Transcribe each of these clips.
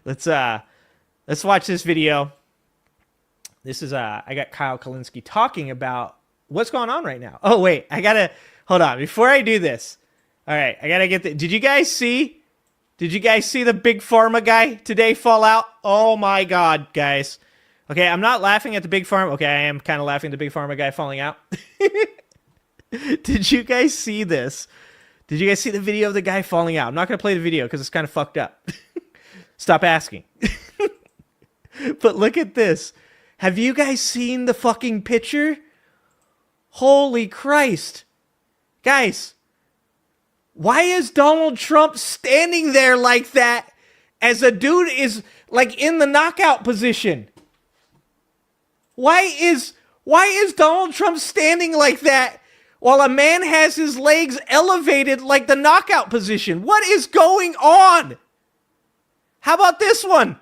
let's watch this video. This is I got Kyle Kulinski talking about what's going on right now. Oh wait, I gotta hold on before I do this. All right, I gotta get the. Did you guys see? Did you guys see the big pharma guy today fall out? Oh my god, guys. Okay, I'm not laughing at the big pharma. Okay, I am kind of laughing at the big pharma guy falling out. Did you guys see this? Did you guys see the video of the guy falling out? I'm not gonna play the video because it's kind of fucked up. Stop asking. But look at this. Have you guys seen the fucking picture? Holy Christ. Guys, why is Donald Trump standing there like that as a dude is like in the knockout position? Why is Donald Trump standing like that while a man has his legs elevated like the knockout position? What is going on? How about this one?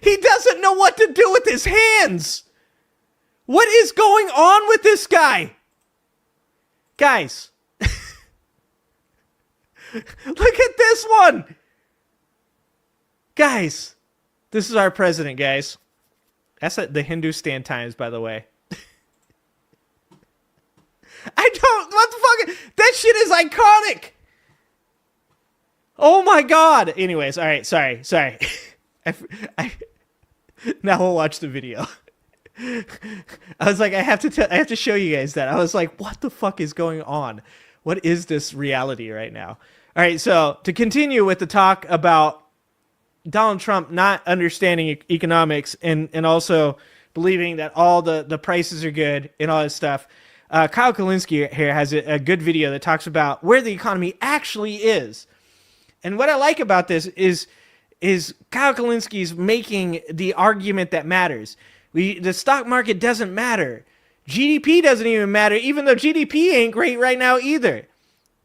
He doesn't know what to do with his hands. What is going on with this guy? Guys, look at this one. Guys, this is our president, guys. That's the Hindustan Times, by the way. What the fuck? That shit is iconic. Oh my God. Anyways, all right, sorry. Now we'll watch the video. I was like, I have to show you guys that. I was like, what the fuck is going on? What is this reality right now? All right, so to continue with the talk about Donald Trump not understanding economics and also believing that all the prices are good and all this stuff, Kyle Kulinski here has a good video that talks about where the economy actually is. And what I like about this is Kyle Kulinski's making the argument that matters. The stock market doesn't matter. GDP doesn't even matter, even though GDP ain't great right now either.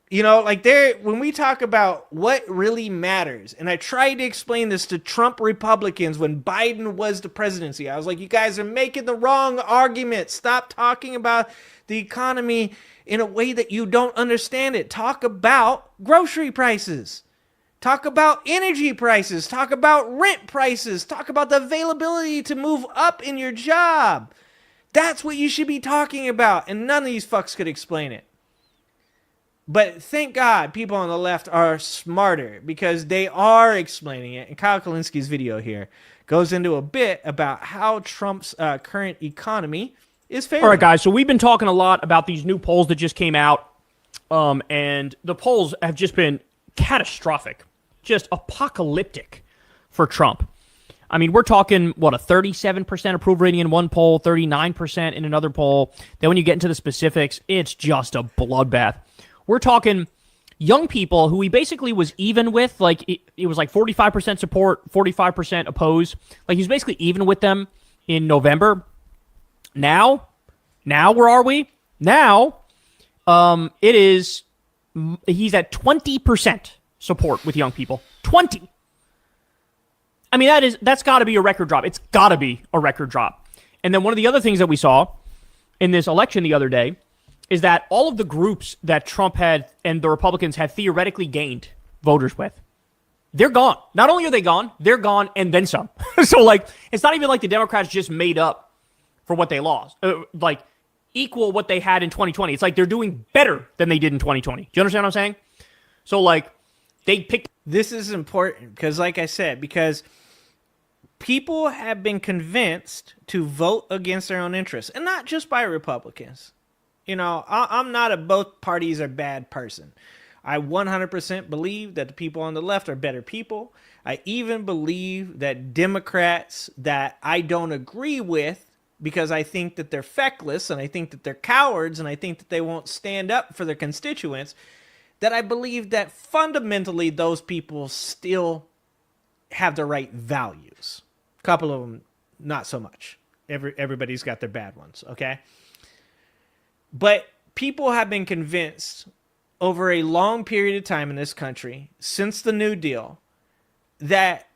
You know, like when we talk about what really matters, and I tried to explain this to Trump Republicans when Biden was the presidency. I was like, you guys are making the wrong argument. Stop talking about the economy in a way that you don't understand it. Talk about grocery prices. Talk about energy prices. Talk about rent prices. Talk about the availability to move up in your job. That's what you should be talking about. And none of these fucks could explain it. But thank God people on the left are smarter because they are explaining it. And Kyle Kulinski's video here goes into a bit about how Trump's current economy is failing. All right, guys. So we've been talking a lot about these new polls that just came out. And the polls have just been catastrophic. Just apocalyptic for Trump. I mean, we're talking, what, a 37% approval rating in one poll, 39% in another poll. Then when you get into the specifics, it's just a bloodbath. We're talking young people who he basically was even with, like, it was like 45% support, 45% oppose. Like, he was basically even with them in November. Now, where are we? Now, he's at 20%. Support with young people. 20. I mean, that's got to be a record drop. It's got to be a record drop. And then one of the other things that we saw in this election the other day is that all of the groups that Trump had and the Republicans had theoretically gained voters with, they're gone. Not only are they gone, they're gone and then some. So, like, it's not even like the Democrats just made up for what they lost. Like, equal what they had in 2020. It's like they're doing better than they did in 2020. Do you understand what I'm saying? So, like, they picked. This is important because, like I said, because people have been convinced to vote against their own interests, and not just by Republicans. You know, I'm not a both parties are bad person. I 100% believe that the people on the left are better people. I even believe that Democrats that I don't agree with, because I think that they're feckless and I think that they're cowards and I think that they won't stand up for their constituents, that I believe that fundamentally those people still have the right values. A couple of them, not so much. Everybody's got their bad ones, okay? But people have been convinced over a long period of time in this country, since the New Deal, that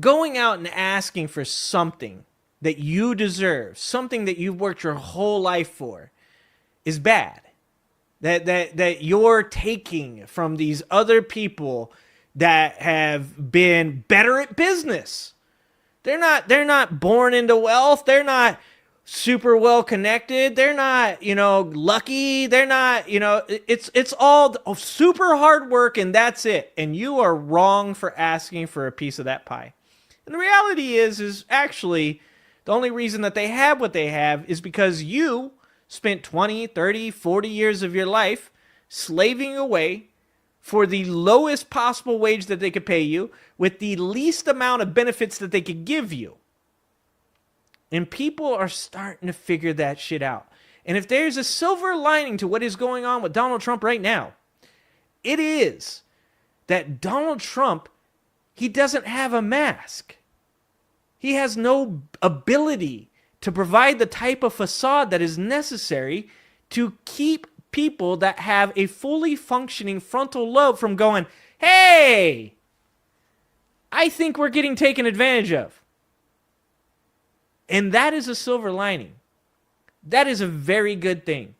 going out and asking for something that you deserve, something that you've worked your whole life for, is bad. that you're taking from these other people that have been better at business. They're not born into wealth. They're not super well connected. They're not, lucky. They're not, it's all super hard work and that's it. And you are wrong for asking for a piece of that pie. And the reality is actually the only reason that they have what they have is because you spent 20, 30, 40 years of your life slaving away for the lowest possible wage that they could pay you with the least amount of benefits that they could give you. And people are starting to figure that shit out. And if there's a silver lining to what is going on with Donald Trump right now, it is that Donald Trump, he doesn't have a mask. He has no ability to provide the type of facade that is necessary to keep people that have a fully functioning frontal lobe from going, hey, I think we're getting taken advantage of. And that is a silver lining. That is a very good thing.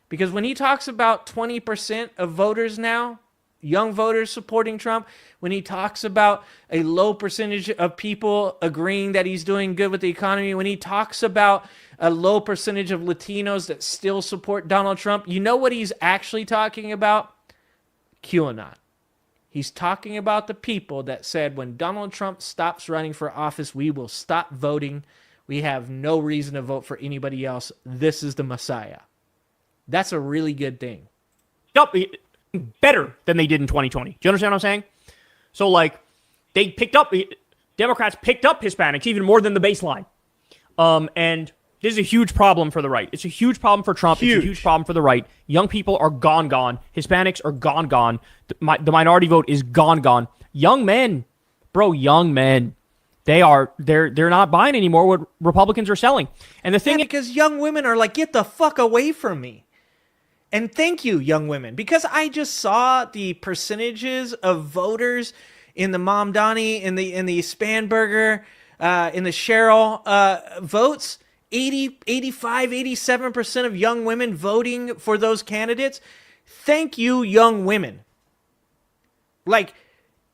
Because when he talks about 20% of voters now, young voters supporting Trump, when he talks about a low percentage of people agreeing that he's doing good with the economy, when he talks about a low percentage of Latinos that still support Donald Trump, you know what he's actually talking about? QAnon. He's talking about the people that said when Donald Trump stops running for office, we will stop voting. We have no reason to vote for anybody else. This is the Messiah. That's a really good thing. Yup, better than they did in 2020. Do you understand what I'm saying? So, Democrats picked up Hispanics even more than the baseline. And this is a huge problem for the right. It's a huge problem for Trump. Huge. It's a huge problem for the right. Young people are gone. Hispanics are gone. The minority vote is gone. Young men, young men. They're not buying anymore what Republicans are selling. And the thing is, because young women are like, get the fuck away from me. And thank you, young women, because I just saw the percentages of voters in the Mom Donnie, in the Spanberger, in the Cheryl votes. 80, 85, 87% of young women voting for those candidates. Thank you, young women. Like,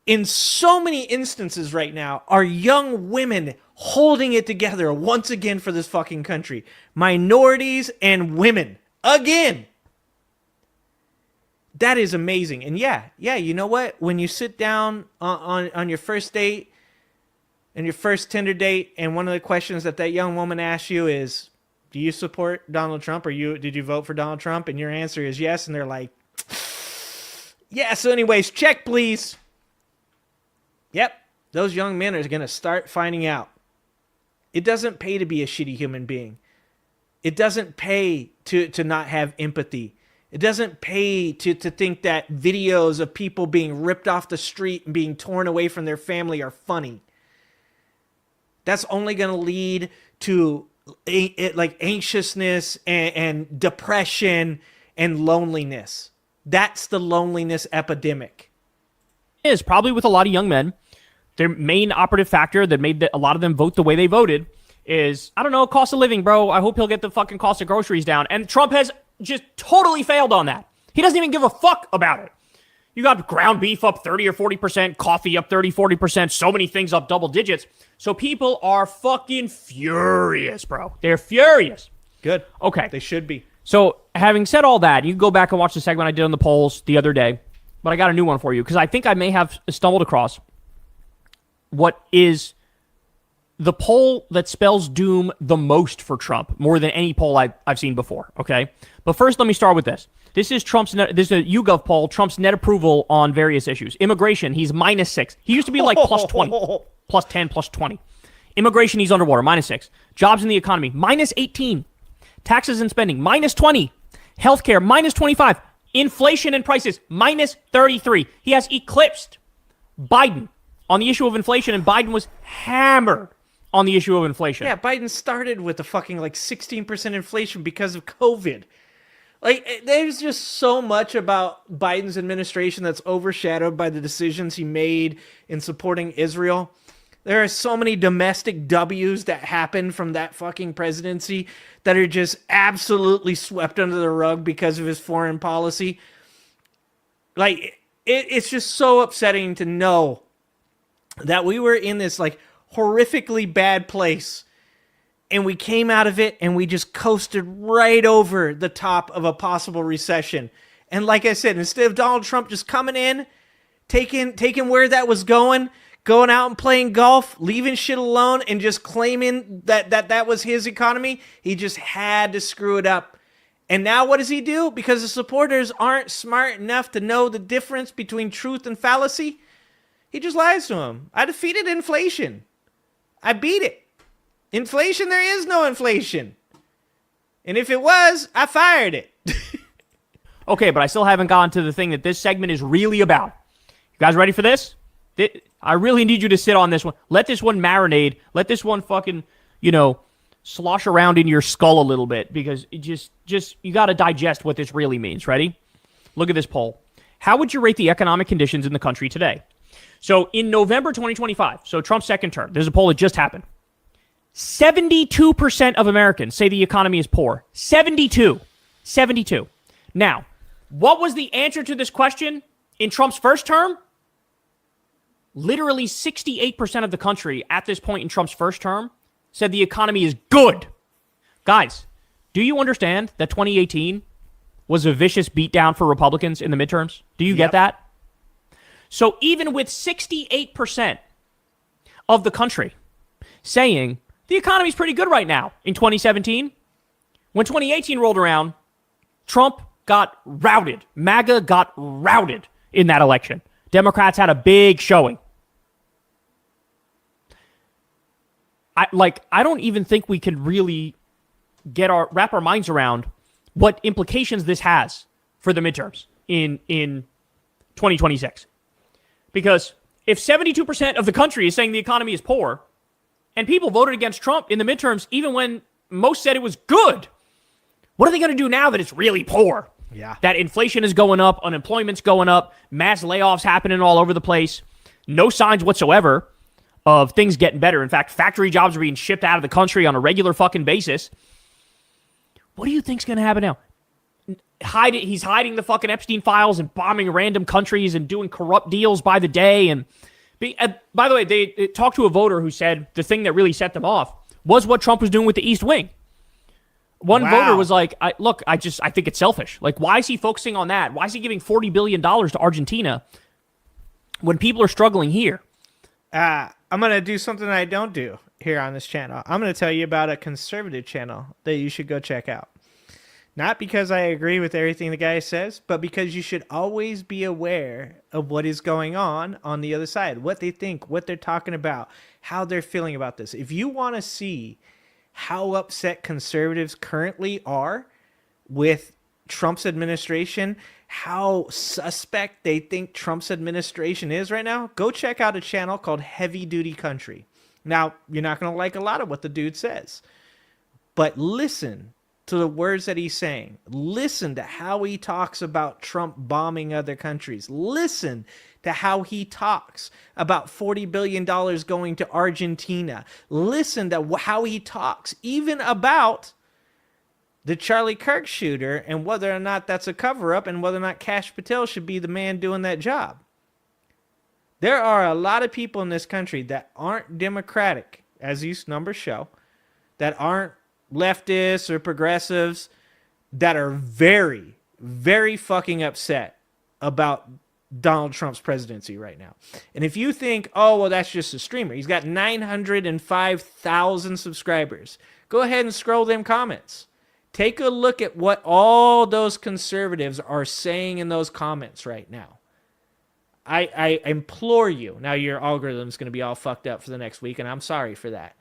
in so many instances right now, are young women holding it together once again for this fucking country. Minorities and women. Again. That is amazing. And yeah, you know what? When you sit down on your first date and your first Tinder date, and one of the questions that young woman asks you is, do you support Donald Trump, or did you vote for Donald Trump? And your answer is yes. And they're like, yeah, so anyways, check please. Yep, those young men are going to start finding out. It doesn't pay to be a shitty human being. It doesn't pay to not have empathy. It doesn't pay to think that videos of people being ripped off the street and being torn away from their family are funny. That's only going to lead to anxiousness and depression and loneliness. That's the loneliness epidemic. Is probably with a lot of young men, their main operative factor that made a lot of them vote the way they voted is, I don't know, cost of living, bro. I hope he'll get the fucking cost of groceries down. And Trump has just totally failed on that. He doesn't even give a fuck about it. You got ground beef up 30 or 40%, coffee up 30, 40%, so many things up double digits. So people are fucking furious, bro. They're furious. Good. Okay. They should be. So having said all that, you can go back and watch the segment I did on the polls the other day, but I got a new one for you because I think I may have stumbled across what is the poll that spells doom the most for Trump, more than any poll I've seen before, okay? But first, let me start with this. This is this is a YouGov poll, Trump's net approval on various issues. Immigration, he's -6. He used to be like plus 20, plus 10, plus 20. Immigration, he's underwater, -6. Jobs in the economy, -18. Taxes and spending, -20. Healthcare, -25. Inflation and prices, -33. He has eclipsed Biden on the issue of inflation, and Biden was hammered on the issue of inflation. Yeah, Biden started with a fucking 16% inflation because of COVID. There's just so much about Biden's administration that's overshadowed by the decisions he made in supporting Israel. There are so many domestic W's that happen from that fucking presidency that are just absolutely swept under the rug because of his foreign policy. Like, it's just so upsetting to know that we were in this, like, horrifically bad place, and we came out of it and we just coasted right over the top of a possible recession. And like I said, instead of Donald Trump just coming in, taking where that was going out and playing golf, leaving shit alone, and just claiming that was his economy, he just had to screw it up. And now what does he do? Because the supporters aren't smart enough to know the difference between truth and fallacy, he just lies to them. I defeated inflation. I beat it. Inflation, there is no inflation. And if it was, I fired it. Okay, but I still haven't gotten to the thing that this segment is really about. You guys ready for this? I really need you to sit on this one. Let this one marinate. Let this one fucking, slosh around in your skull a little bit, because it just you got to digest what this really means. Ready? Look at this poll. How would you rate the economic conditions in the country today? So in November 2025, so Trump's second term, there's a poll that just happened. 72% of Americans say the economy is poor. 72. Now, what was the answer to this question in Trump's first term? Literally 68% of the country at this point in Trump's first term said the economy is good. Guys, do you understand that 2018 was a vicious beatdown for Republicans in the midterms? Do you get that? So even with 68% of the country saying the economy's pretty good right now in 2017, when 2018 rolled around, Trump got routed. MAGA got routed in that election. Democrats had a big showing. I don't even think we can really wrap our minds around what implications this has for the midterms in 2026. Because if 72% of the country is saying the economy is poor, and people voted against Trump in the midterms even when most said it was good, what are they going to do now that it's really poor? Yeah. That inflation is going up, unemployment's going up, mass layoffs happening all over the place, no signs whatsoever of things getting better. In fact, factory jobs are being shipped out of the country on a regular fucking basis. What do you think's going to happen now? He's hiding the fucking Epstein files and bombing random countries and doing corrupt deals by the day. And by the way, they talked to a voter who said the thing that really set them off was what Trump was doing with the East Wing. One voter was like, I think it's selfish. Like, why is he focusing on that? Why is he giving $40 billion to Argentina when people are struggling here? I'm going to do something I don't do here on this channel. I'm going to tell you about a conservative channel that you should go check out. Not because I agree with everything the guy says, but because you should always be aware of what is going on the other side, what they think, what they're talking about, how they're feeling about this. If you want to see how upset conservatives currently are with Trump's administration, how suspect they think Trump's administration is right now, go check out a channel called Heavy Duty Country. Now, you're not going to like a lot of what the dude says, but listen to the words that he's saying. Listen to how he talks about Trump bombing other countries. Listen to how he talks about $40 billion going to Argentina. Listen to how he talks even about the Charlie Kirk shooter and whether or not that's a cover-up and whether or not Kash Patel should be the man doing that job. There are a lot of people in this country that aren't democratic, as these numbers show, that aren't leftists or progressives, that are very, very fucking upset about Donald Trump's presidency right now. And if you think, oh, well, that's just a streamer, he's got 905,000 subscribers, go ahead and scroll them comments. Take a look at what all those conservatives are saying in those comments right now. I implore you. Now your algorithm's going to be all fucked up for the next week, and I'm sorry for that.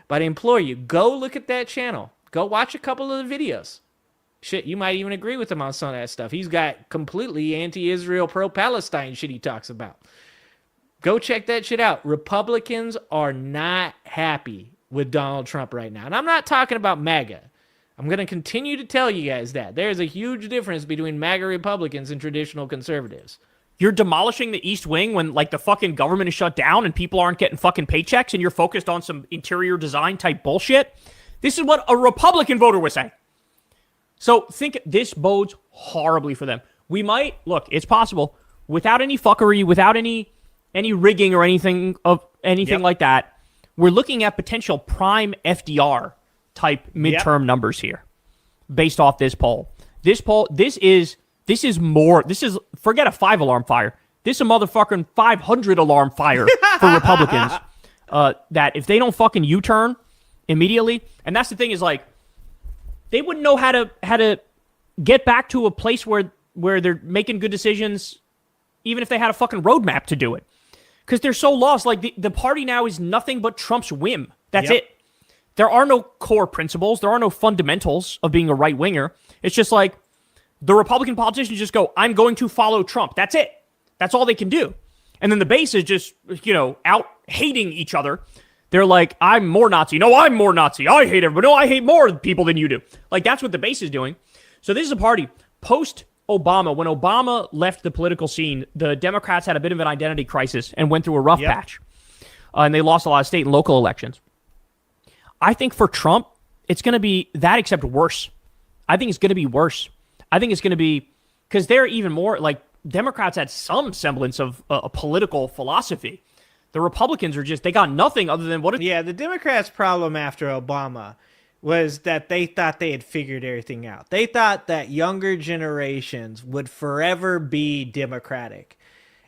But I implore you, go look at that channel. Go watch a couple of the videos. Shit, you might even agree with him on some of that stuff. He's got completely anti-Israel, pro-Palestine shit he talks about. Go check that shit out. Republicans are not happy with Donald Trump right now. And I'm not talking about MAGA. I'm going to continue to tell you guys that. There's a huge difference between MAGA Republicans and traditional conservatives. You're demolishing the East Wing when like the fucking government is shut down and people aren't getting fucking paychecks and you're focused on some interior design type bullshit. This is what a Republican voter was saying. So think this bodes horribly for them. We might, look, it's possible, without any fuckery, without any rigging or anything like that, we're looking at potential prime FDR type midterm numbers here based off this poll. This is forget a 5-alarm fire. This is a motherfucking 500-alarm fire for Republicans. That if they don't fucking U-turn immediately, and that's the thing is like, they wouldn't know how to get back to a place where they're making good decisions, even if they had a fucking roadmap to do it. Because they're so lost. Like, the party now is nothing but Trump's whim. That's it. There are no core principles. There are no fundamentals of being a right-winger. It's just like, the Republican politicians just go, I'm going to follow Trump. That's it. That's all they can do. And then the base is just, out hating each other. They're like, I'm more Nazi. No, I'm more Nazi. I hate everybody. No, I hate more people than you do. Like, that's what the base is doing. So this is a party post-Obama. When Obama left the political scene, the Democrats had a bit of an identity crisis and went through a rough patch. And they lost a lot of state and local elections. I think for Trump, it's going to be that except worse. I think it's going to be worse. I think it's going to be, because they're even more, like, Democrats had some semblance of a political philosophy. The Republicans are just, they got nothing other than what... Yeah, the Democrats' problem after Obama was that they thought they had figured everything out. They thought that younger generations would forever be Democratic.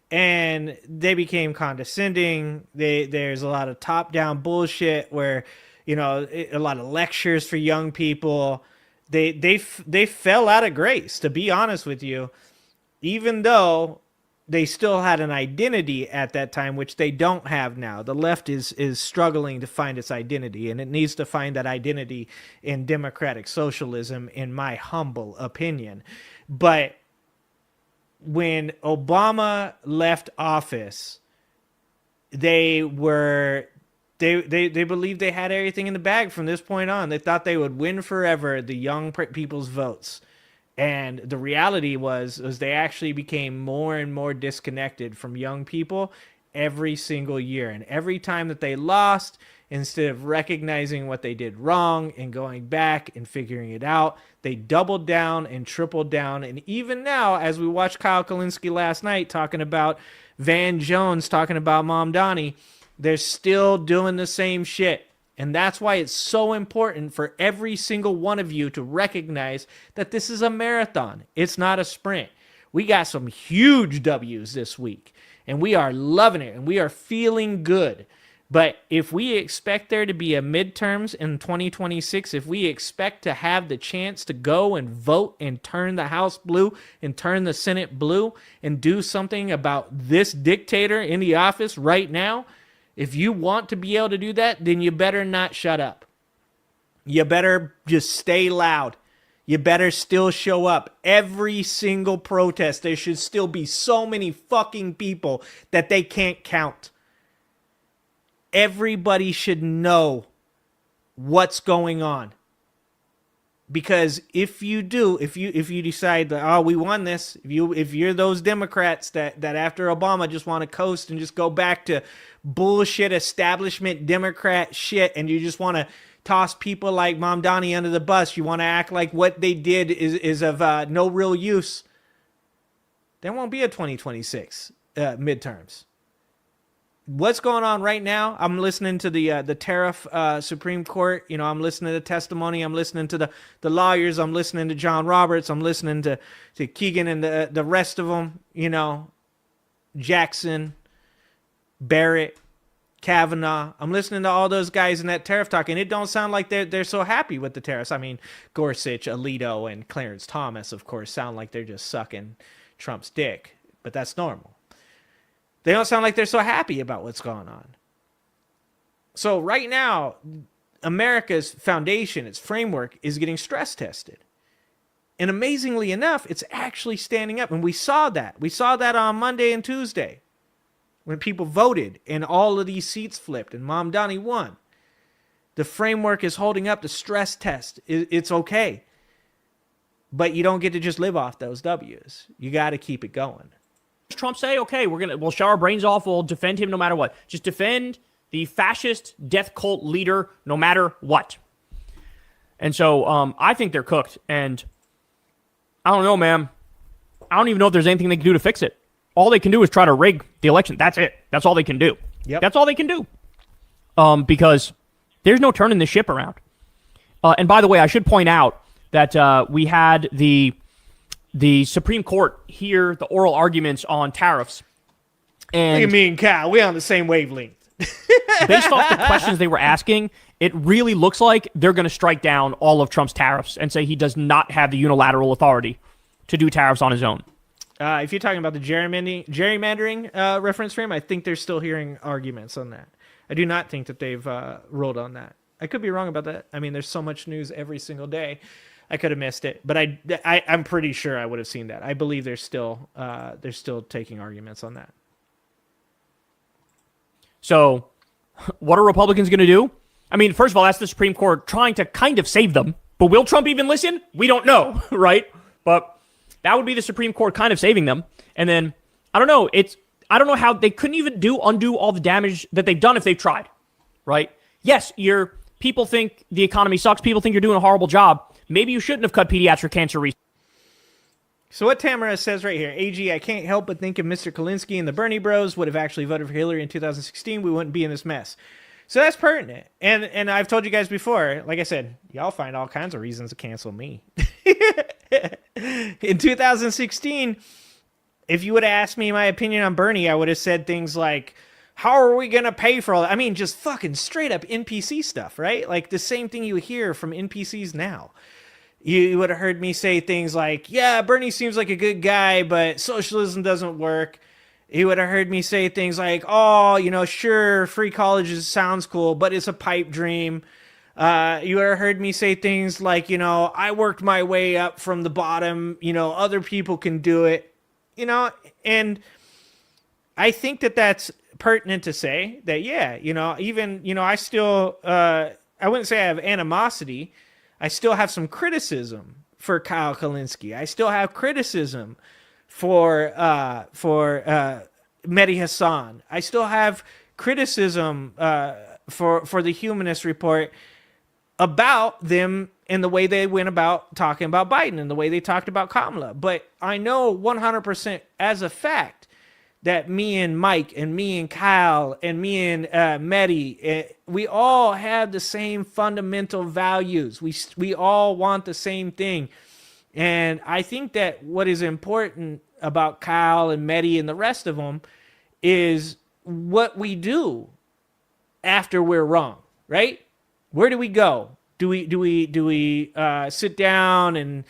And they became condescending. There's a lot of top-down bullshit where, a lot of lectures for young people. They fell out of grace, to be honest with you, even though they still had an identity at that time, which they don't have now. The left is struggling to find its identity, and it needs to find that identity in democratic socialism, in my humble opinion. But when Obama left office, they believed they had everything in the bag from this point on. They thought they would win forever the young people's votes. And the reality was they actually became more and more disconnected from young people every single year. And every time that they lost, instead of recognizing what they did wrong and going back and figuring it out, they doubled down and tripled down. And even now, as we watched Kyle Kulinski last night talking about Van Jones, talking about Mamdani, they're still doing the same shit. And that's why it's so important for every single one of you to recognize that this is a marathon. It's not a sprint. We got some huge W's this week, and we are loving it, and we are feeling good. But if we expect there to be a midterms in 2026, if we expect to have the chance to go and vote and turn the House blue and turn the Senate blue and do something about this dictator in the office right now, if you want to be able to do that, then you better not shut up. You better just stay loud. You better still show up. Every single protest, there should still be so many fucking people that they can't count. Everybody should know what's going on. Because if you do, if you decide that, oh, we won this, if you're those Democrats that after Obama just want to coast and just go back to bullshit establishment Democrat shit, and you just want to toss people like Mamdani under the bus, you want to act like what they did is of no real use, there won't be a 2026 midterms. What's going on right now? I'm listening to the tariff Supreme Court. I'm listening to testimony. I'm listening to the lawyers. I'm listening to John Roberts. I'm listening to Keegan and the rest of them. Jackson, Barrett, Kavanaugh. I'm listening to all those guys in that tariff talk, and it don't sound like they're so happy with the tariffs. I mean, Gorsuch, Alito, and Clarence Thomas, of course, sound like they're just sucking Trump's dick, but that's normal. They don't sound like they're so happy about what's going on. So right now, America's foundation, its framework, is getting stress tested. And amazingly enough, it's actually standing up. And we saw that. We saw that on Monday and Tuesday when people voted and all of these seats flipped and Mamdani won. The framework is holding up the stress test. It's okay. But you don't get to just live off those W's. You got to keep it going. Trump say, okay, we'll shut our brains off, we'll defend him no matter what. Just defend the fascist death cult leader no matter what. And so I think they're cooked, and I don't know, man. I don't even know if there's anything they can do to fix it. All they can do is try to rig the election. That's it. That's all they can do. Yep. That's all they can do. Because there's no turning this ship around. And by the way, I should point out that we had the Supreme Court hear the oral arguments on tariffs. And Look at me and Kyle. We on the same wavelength. based off the questions they were asking, it really looks like they're going to strike down all of Trump's tariffs and say he does not have the unilateral authority to do tariffs on his own. If you're talking about the gerrymandering reference frame, I think they're still hearing arguments on that. I do not think that they've ruled on that. I could be wrong about that. I mean, there's so much news every single day. I could have missed it, but I'm pretty sure I would have seen that. I believe they're still taking arguments on that. So, what are Republicans going to do? I mean, first of all, that's the Supreme Court trying to kind of save them. But will Trump even listen? We don't know, right? But that would be the Supreme Court kind of saving them. And then, I don't know. I don't know how they couldn't even undo all the damage that they've done if they've tried, right? Yes, people think the economy sucks. People think you're doing a horrible job. Maybe you shouldn't have cut pediatric cancer research. So what Tamara says right here, AG, I can't help but think if Mr. Kulinski and the Bernie bros would have actually voted for Hillary in 2016, we wouldn't be in this mess. So that's pertinent. And I've told you guys before, like I said, y'all find all kinds of reasons to cancel me. In 2016, if you would have asked me my opinion on Bernie, I would have said things like, how are we going to pay for all that? I mean, just fucking straight up NPC stuff, right? Like the same thing you hear from NPCs now. You would have heard me say things like, yeah, Bernie seems like a good guy, but socialism doesn't work. You would have heard me say things like, oh, sure, free colleges sounds cool, but it's a pipe dream. You would have heard me say things like, I worked my way up from the bottom, other people can do it, and I think that that's pertinent to say that, yeah, even, I still, I wouldn't say I have animosity. I still have some criticism for Kyle Kulinski. I still have criticism for Mehdi Hassan. I still have criticism for the Humanist Report about them and the way they went about talking about Biden and the way they talked about Kamala. But I know 100% as a fact that me and Mike and me and Kyle and me and Mehdi, we all have the same fundamental values. We all want the same thing. And I think that what is important about Kyle and Mehdi and the rest of them is what we do after we're wrong, right? Where do we go? Do we sit down and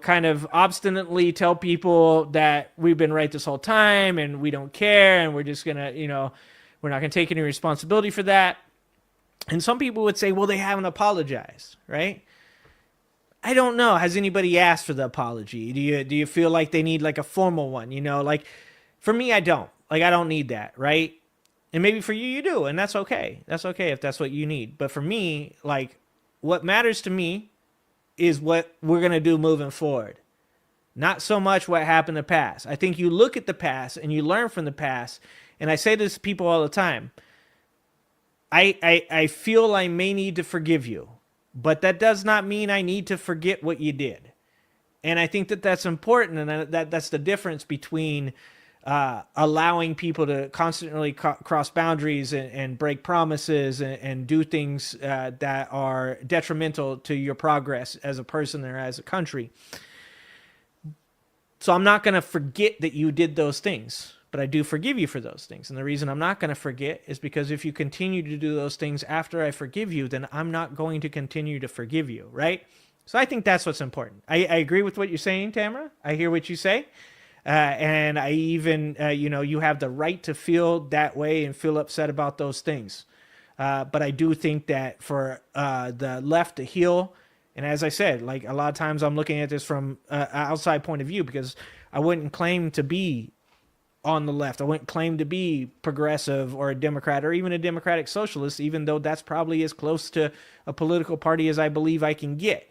kind of obstinately tell people that we've been right this whole time and we don't care and we're just gonna, we're not gonna take any responsibility for that? And some people would say, well, they haven't apologized, right? I don't know. Has anybody asked for the apology? Do you feel like they need like a formal one? Like for me, I don't. Like I don't need that, right? And maybe for you, you do, and that's okay. That's okay if that's what you need. But for me, like what matters to me is what we're going to do moving forward. Not so much what happened in the past. I think you look at the past and you learn from the past. And I say this to people all the time. I feel I may need to forgive you, but that does not mean I need to forget what you did. And I think that that's important. And that's the difference between allowing people to constantly cross boundaries and break promises and do things that are detrimental to your progress as a person or as a country. So I'm not going to forget that you did those things, but I do forgive you for those things. And the reason I'm not going to forget is because if you continue to do those things after I forgive you, then I'm not going to continue to forgive you, right? So I think that's what's important. I agree with what you're saying, Tamara. I hear what you say. And I even, you have the right to feel that way and feel upset about those things. But I do think that for the left to heal, and as I said, like a lot of times I'm looking at this from an outside point of view because I wouldn't claim to be on the left. I wouldn't claim to be progressive or a Democrat or even a democratic socialist, even though that's probably as close to a political party as I believe I can get.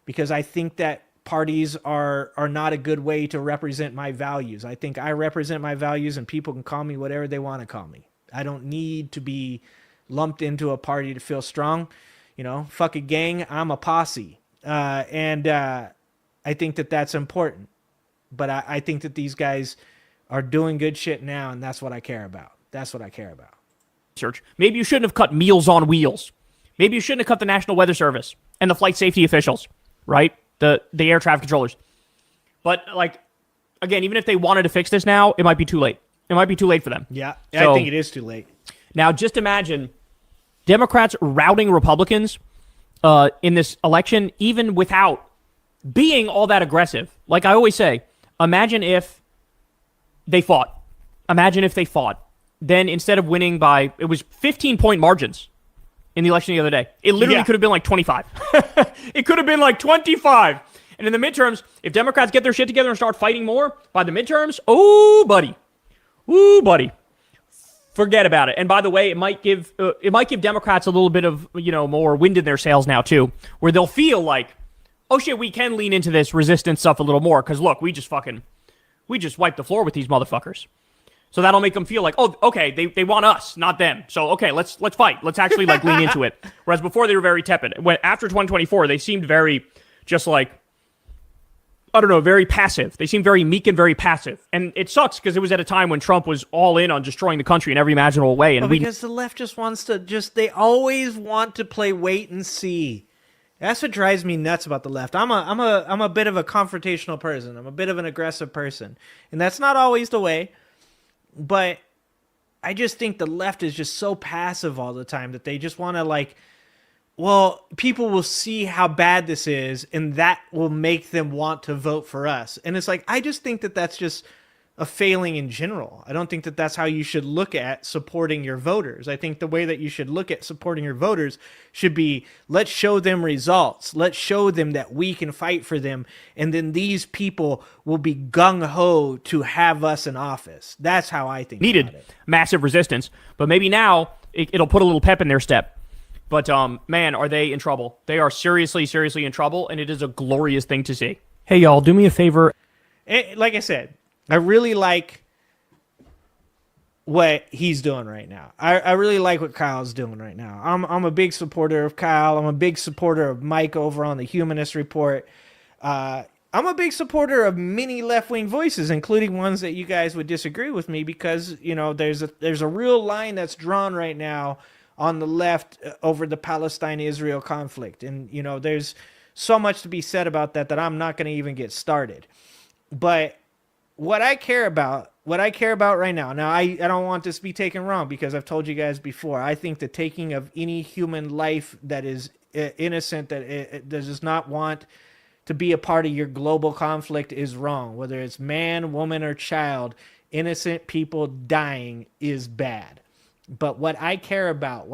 Because I think that parties are not a good way to represent my values. I think I represent my values, and people can call me whatever they want to call me. I don't need to be lumped into a party to feel strong. Fuck a gang, I'm a posse. And I think that that's important. But I think that these guys are doing good shit now, and that's what I care about. That's what I care about. Maybe you shouldn't have cut Meals on Wheels. Maybe you shouldn't have cut the National Weather Service and the flight safety officials, right? The air traffic controllers. But, again, even if they wanted to fix this now, it might be too late. It might be too late for them. Yeah, so, I think it is too late. Now, just imagine Democrats routing Republicans in this election, even without being all that aggressive. Like I always say, imagine if they fought. Imagine if they fought. Then instead of winning by, it was 15-point margins in the election the other day. It literally could have been 25. It could have been 25. And in the midterms, if Democrats get their shit together and start fighting more by the midterms, oh, buddy. Ooh, buddy. Forget about it. And by the way, it might give Democrats a little bit of, more wind in their sails now too, where they'll feel like, oh shit, we can lean into this resistance stuff a little more, because look, we just wiped the floor with these motherfuckers. So that'll make them feel like, oh, okay, they want us, not them. So okay, let's fight. Let's actually lean into it. Whereas before they were very tepid. After 2024, they seemed very just very passive. They seemed very meek and very passive. And it sucks because it was at a time when Trump was all in on destroying the country in every imaginable way. And because the left just wants to they always want to play wait and see. That's what drives me nuts about the left. I'm a bit of a confrontational person. I'm a bit of an aggressive person. And that's not always the way. But I just think the left is just so passive all the time that they just want to people will see how bad this is, and that will make them want to vote for us. And it's I just think that that's just a failing in general. I don't think that that's how you should look at supporting your voters. I think the way that you should look at supporting your voters should be, let's show them results. Let's show them that we can fight for them. And then these people will be gung-ho to have us in office. That's how I think needed about it. Massive resistance. But maybe now it'll put a little pep in their step. But, man, are they in trouble. They are seriously, seriously in trouble, and it is a glorious thing to see. Hey, y'all, do me a favor. Like I said, I really like what he's doing right now. I really like what Kyle's doing right now. I'm a big supporter of Kyle. I'm a big supporter of Mike over on the Humanist Report. I'm a big supporter of many left-wing voices, including ones that you guys would disagree with me, because there's a real line that's drawn right now on the left over the Palestine-Israel conflict. And, there's so much to be said about that I'm not going to even get started. But what I care about right now, I don't want this to be taken wrong, because I've told you guys before, I think the taking of any human life that is innocent, that it does not want to be a part of your global conflict, is wrong. Whether it's man, woman, or child, innocent people dying is bad. But what I care about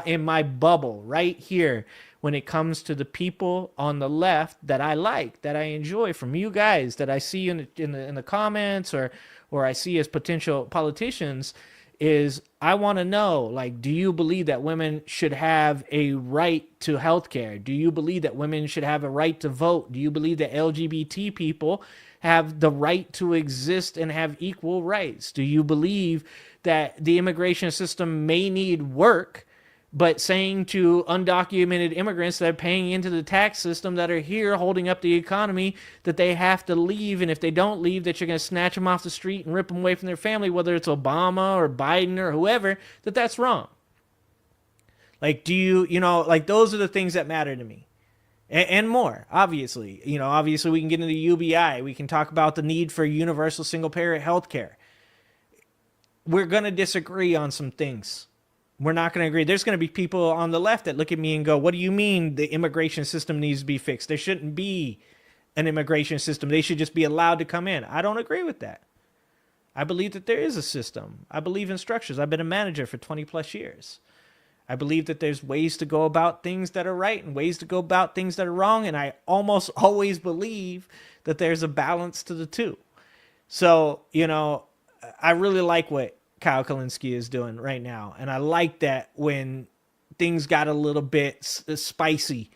in my bubble right here, when it comes to the people on the left that I like, that I enjoy from you guys, that I see in the comments or I see as potential politicians, is I want to know, do you believe that women should have a right to health care? Do you believe that women should have a right to vote? Do you believe that LGBT people have the right to exist and have equal rights? Do you believe that the immigration system may need work, but saying to undocumented immigrants that are paying into the tax system, that are here holding up the economy, that they have to leave, and if they don't leave, that you're going to snatch them off the street and rip them away from their family, whether it's Obama or Biden or whoever, that's wrong? Do you, those are the things that matter to me. And more, obviously. Obviously we can get into the UBI. We can talk about the need for universal single-payer health care. We're going to disagree on some things. We're not going to agree. There's going to be people on the left that look at me and go, what do you mean the immigration system needs to be fixed? There shouldn't be an immigration system. They should just be allowed to come in. I don't agree with that. I believe that there is a system. I believe in structures. I've been a manager for 20 plus years. I believe that there's ways to go about things that are right and ways to go about things that are wrong. And I almost always believe that there's a balance to the two. So, I really like what Kyle Kulinski is doing right now. And I like that when things got a little bit spicy,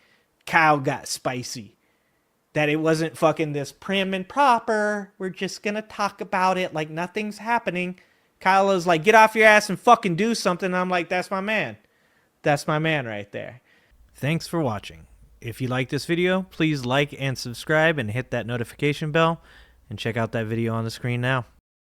Kyle got spicy. that it wasn't fucking this prim and proper. We're just gonna talk about it like nothing's happening. Kyle was like, get off your ass and fucking do something. And I'm like, that's my man. That's my man right there. Thanks for watching. If you like this video, please like and subscribe and hit that notification bell. And check out that video on the screen now.